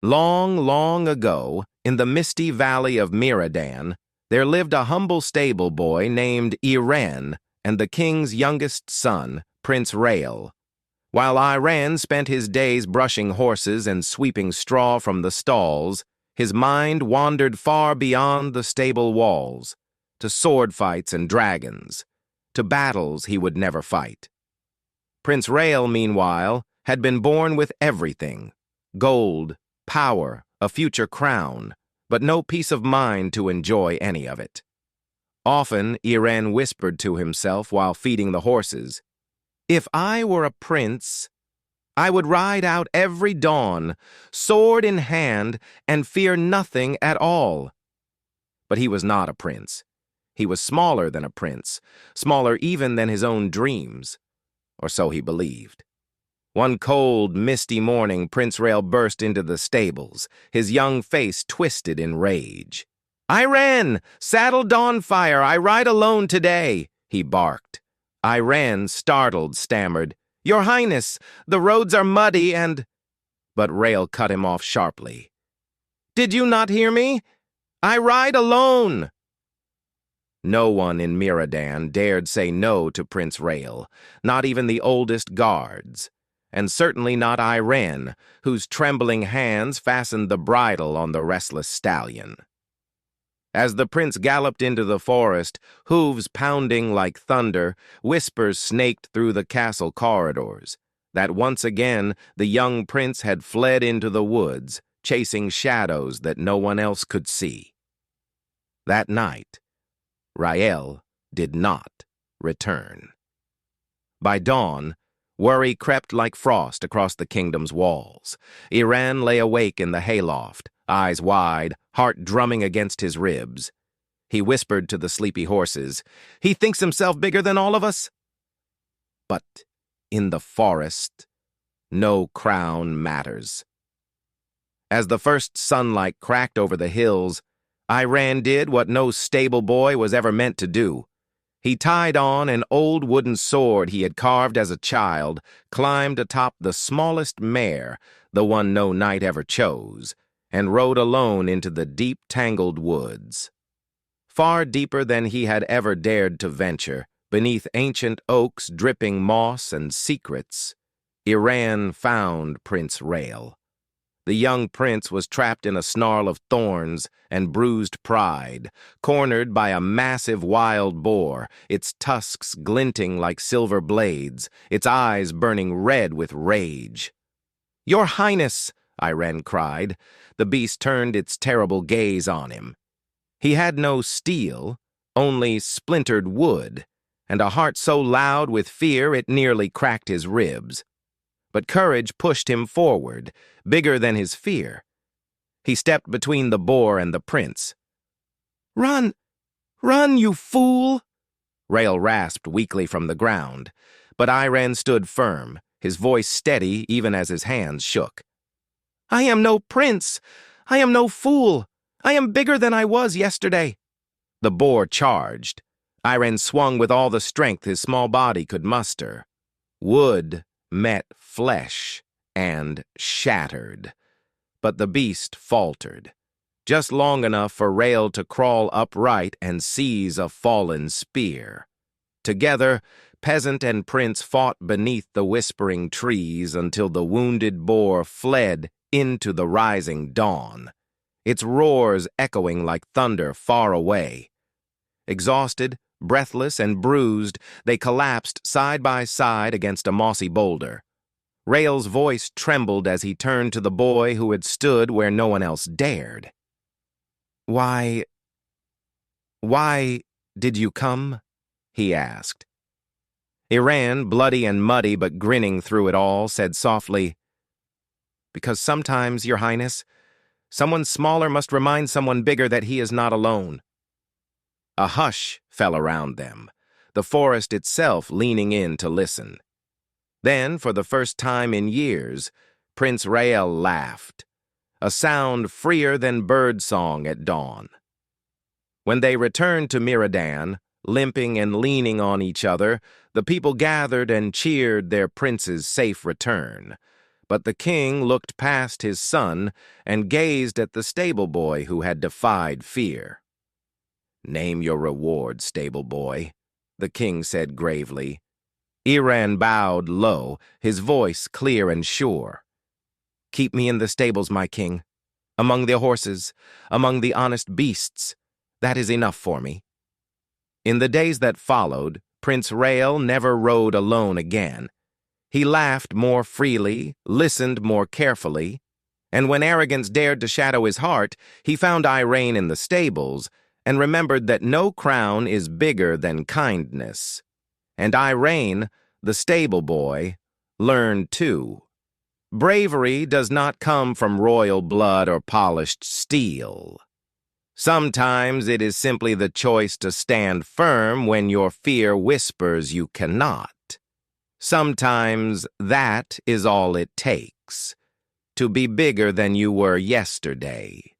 Long, long ago, in the misty valley of Miradan, there lived a humble stable boy named Iren and the king's youngest son, Prince Rael. While Iren spent his days brushing horses and sweeping straw from the stalls, his mind wandered far beyond the stable walls, to sword fights and dragons, to battles he would never fight. Prince Rael, meanwhile, had been born with everything: gold, power, a future crown, but no peace of mind to enjoy any of it. Often, Iren whispered to himself while feeding the horses, "If I were a prince, I would ride out every dawn, sword in hand, and fear nothing at all." But he was not a prince. He was smaller than a prince, smaller even than his own dreams, or so he believed. One cold, misty morning, Prince Rael burst into the stables, his young face twisted in rage. "Iren, saddle Dawnfire, I ride alone today," he barked. Iren, startled, stammered, "Your Highness, the roads are muddy and—" But Rael cut him off sharply. "Did you not hear me? I ride alone!" No one in Miradan dared say no to Prince Rael, not even the oldest guards, and certainly not Iren, whose trembling hands fastened the bridle on the restless stallion. As the prince galloped into the forest, hooves pounding like thunder, whispers snaked through the castle corridors, that once again the young prince had fled into the woods, chasing shadows that no one else could see. That night, Rael did not return. By dawn, worry crept like frost across the kingdom's walls. Iren lay awake in the hayloft, eyes wide, heart drumming against his ribs. He whispered to the sleepy horses, "He thinks himself bigger than all of us." But in the forest, no crown matters. As the first sunlight cracked over the hills, Iren did what no stable boy was ever meant to do. He tied on an old wooden sword he had carved as a child, climbed atop the smallest mare, the one no knight ever chose, and rode alone into the deep, tangled woods. Far deeper than he had ever dared to venture, beneath ancient oaks dripping moss and secrets, Iren found Prince Rael. The young prince was trapped in a snarl of thorns and bruised pride, cornered by a massive wild boar, its tusks glinting like silver blades, its eyes burning red with rage. "Your Highness!" Iren cried. The beast turned its terrible gaze on him. He had no steel, only splintered wood, and a heart so loud with fear it nearly cracked his ribs. But courage pushed him forward, bigger than his fear. He stepped between the boar and the prince. "Run! Run, you fool!" Rael rasped weakly from the ground, but Iren stood firm, his voice steady even as his hands shook. "I am no prince! I am no fool! I am bigger than I was yesterday!" The boar charged. Iren swung with all the strength his small body could muster. Wood met flesh and shattered. But the beast faltered, just long enough for Rael to crawl upright and seize a fallen spear. Together, peasant and prince fought beneath the whispering trees until the wounded boar fled into the rising dawn, its roars echoing like thunder far away. Exhausted, breathless, and bruised, they collapsed side by side against a mossy boulder. Rael's voice trembled as he turned to the boy who had stood where no one else dared. Why did you come?" he asked. Iren, bloody and muddy but grinning through it all, said softly, "Because sometimes, Your Highness, someone smaller must remind someone bigger that he is not alone." A hush fell around them, the forest itself leaning in to listen. Then, for the first time in years, Prince Rael laughed, a sound freer than birdsong at dawn. When they returned to Miradan, limping and leaning on each other, the people gathered and cheered their prince's safe return. But the king looked past his son and gazed at the stable boy who had defied fear. "Name your reward, stable boy," the king said gravely. Iren bowed low, his voice clear and sure. "Keep me in the stables, my king, among the horses, among the honest beasts. That is enough for me." In the days that followed, Prince Rael never rode alone again. He laughed more freely, listened more carefully, and when arrogance dared to shadow his heart, he found Iren in the stables and remembered that no crown is bigger than kindness. And Iren, the stable boy, learned too. Bravery does not come from royal blood or polished steel. Sometimes it is simply the choice to stand firm when your fear whispers you cannot. Sometimes that is all it takes, to be bigger than you were yesterday.